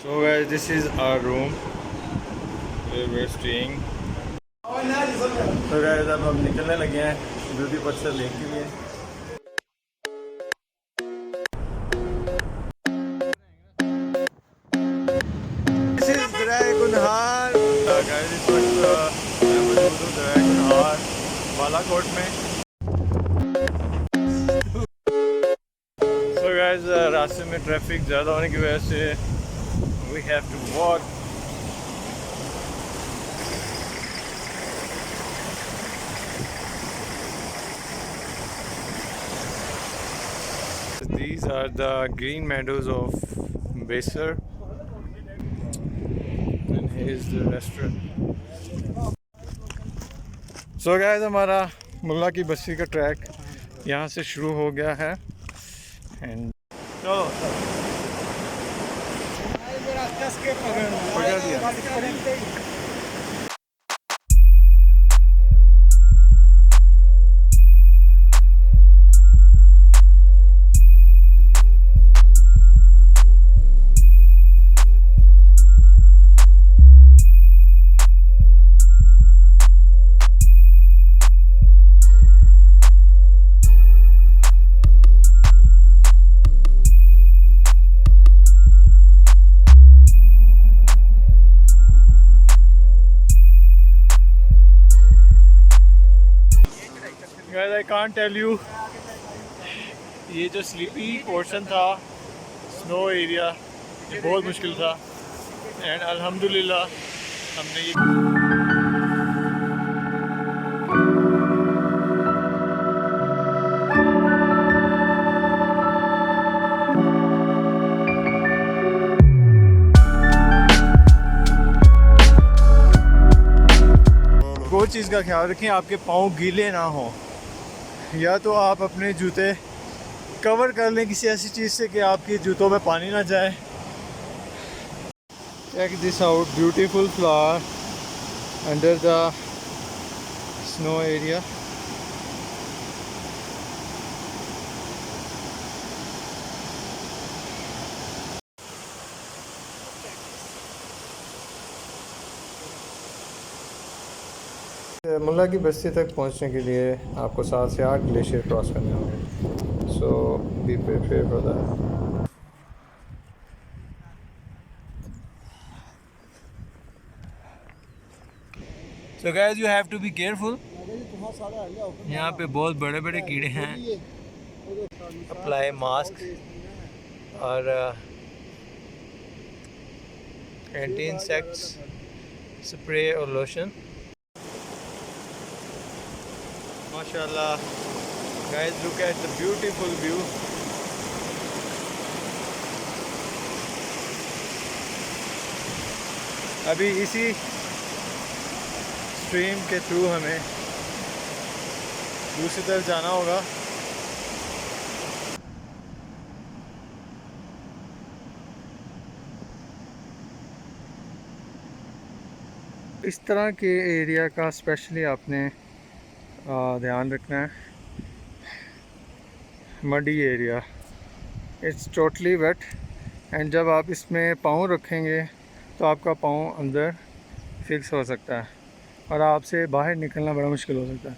So guys, this is our room where we're staying. So guys, अब हम निकलने लगे हैं ब्यूटी पत्थर लेक के लिए. This is दरिया कुनहार. Guys, इस वक्त मैं मौजूद हूँ दरिया कुनहार बालाकोट में. So guys, रास्ते में ट्रैफिक ज़्यादा होने की वजह से we have to walk. These are the green meadows of Baser, and here's the restaurant. So guys, हमारा मुल्ला की बस्ती का ट्रैक यहाँ से शुरू हो गया है. एंड चलो पकड़ दिया. Guys, I can't tell you, ये जो स्लीपी पोर्शन था स्नो एरिया ये बहुत मुश्किल था. एंड अल्हम्दुलिल्लाह हमने ये वो चीज़ का ख्याल रखें आपके पाँव गीले ना हों, या तो आप अपने जूते कवर कर लें किसी ऐसी चीज़ से कि आपके जूतों में पानी ना जाए. Check this out, beautiful flower under the snow area. मुल्ला की बस्ती तक पहुंचने के लिए आपको 7 से 8 ग्लेशियर क्रॉस करने होंगे. So be prepare for that. So guys, you have to be careful. यहाँ पे बहुत बड़े बड़े कीड़े हैं. अप्लाई मास्क और एंटी इंसेक्ट्स स्प्रे और लोशन. माशाल्लाह guys, look at the beautiful view. अभी इसी स्ट्रीम के थ्रू हमें दूसरी तरफ जाना होगा. इस तरह के एरिया का स्पेशली आपने ध्यान रखना है. Muddy area, it's totally wet. And जब आप इसमें पाँव रखेंगे तो आपका पाँव अंदर फिक्स हो सकता है और आपसे बाहर निकलना बड़ा मुश्किल हो सकता है.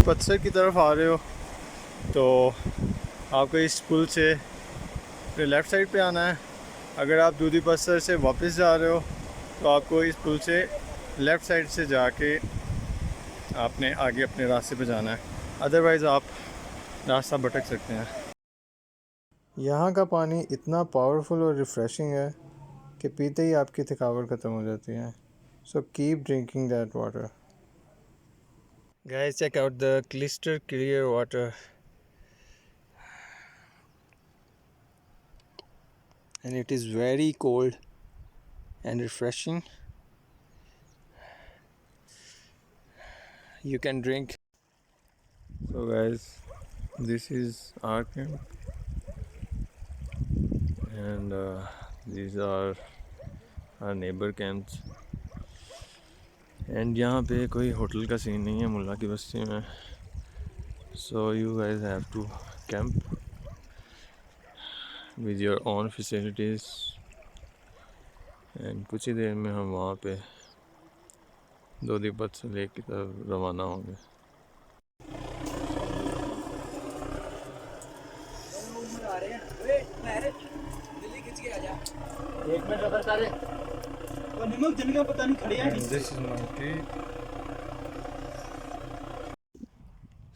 पत्थर की तरफ आ रहे हो तो आपको इस पुल से लेफ़्ट साइड पे आना है. अगर आप दूधी पत्थर से वापस जा रहे हो तो आपको इस पुल से लेफ़्ट साइड से जाके आपने आगे अपने रास्ते पे जाना है. अदरवाइज़ आप रास्ता भटक सकते हैं. यहाँ का पानी इतना पावरफुल और रिफ़्रेशिंग है कि पीते ही आपकी थकावट ख़त्म हो जाती है. So keep drinking that water. Guys, check out the crystal clear water. And it is very cold and refreshing. You can drink. So guys, this is our camp and these are our neighbor camps. And यहाँ पे कोई hotel का scene नहीं है मुल्ला की बस्ती में, so you guys have to camp with your own facilities. And कुछ ही देर में हम वहाँ पे दोदीपत से लेक की तरफ रवाना होंगे।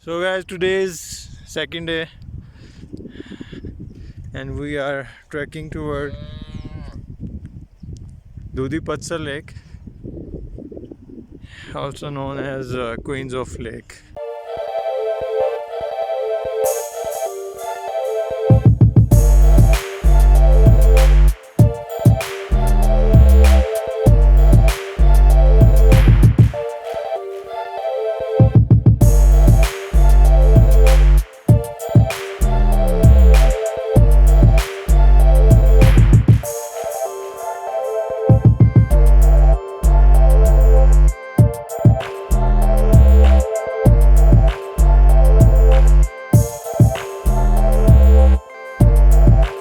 So guys, today is second day and we are trekking toward Dudhipatsar Lake, also known as Queens of Lake.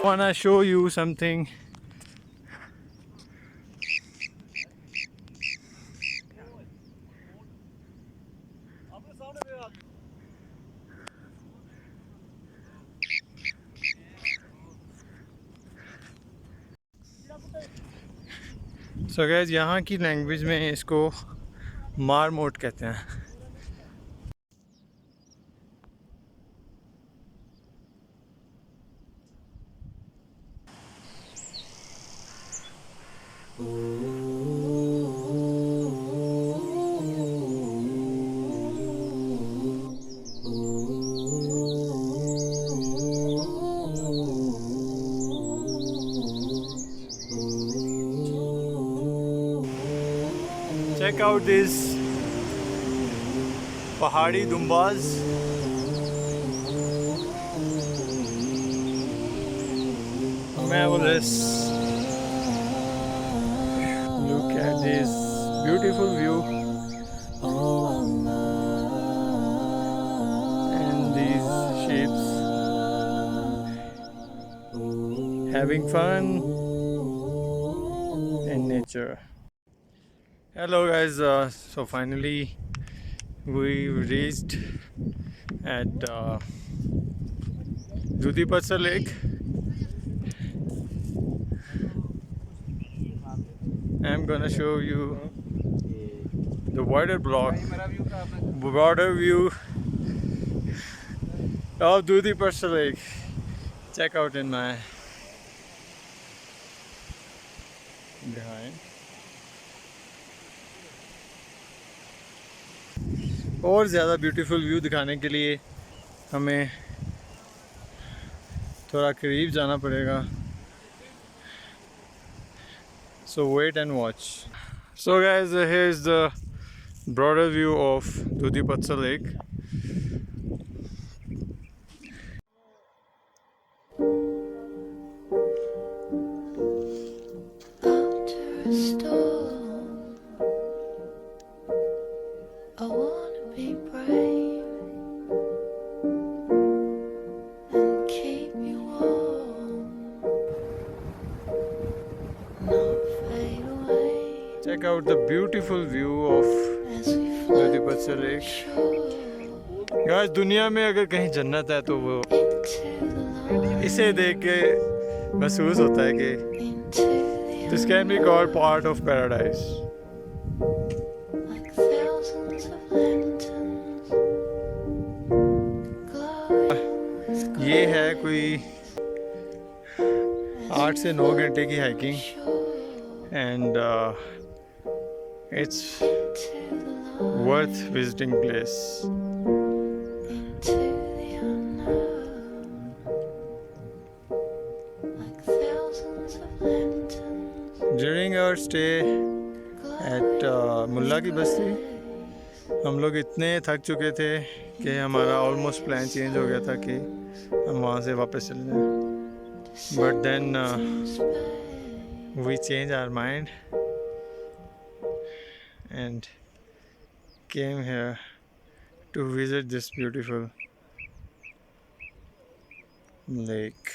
Wanna show you something. So guys, यहाँ की लैंग्वेज में इसको मारमोट कहते हैं। Check out these pahadi dumbas. Marvelous. Look at this beautiful view. And these sheep having fun in nature. Hello guys, so finally we reached at Dudhipatsar Lake. I'm gonna show you the wider broader view of Dudhipatsar Lake. Check out in my behind. और ज़्यादा beautiful view दिखाने के लिए हमें थोड़ा करीब जाना पड़ेगा, so wait and watch. So guys, here is the broader view of Dudhipatsar Lake. Check out the beautiful view of Dudhipatsar Lake. Guys, दुनिया में अगर कहीं जन्नत है तो वो इसे देख के महसूस होता है कि this can be called part of paradise. ये है कोई 8 से 9 घंटे की hiking and it's worth visiting place. During our stay at मुल्ला की बस्ती हम लोग इतने थक चुके थे कि हमारा ऑलमोस्ट प्लान चेंज हो गया था कि हम वहाँ से वापस चले जाएं, but then we change our mind and came here to visit this beautiful lake.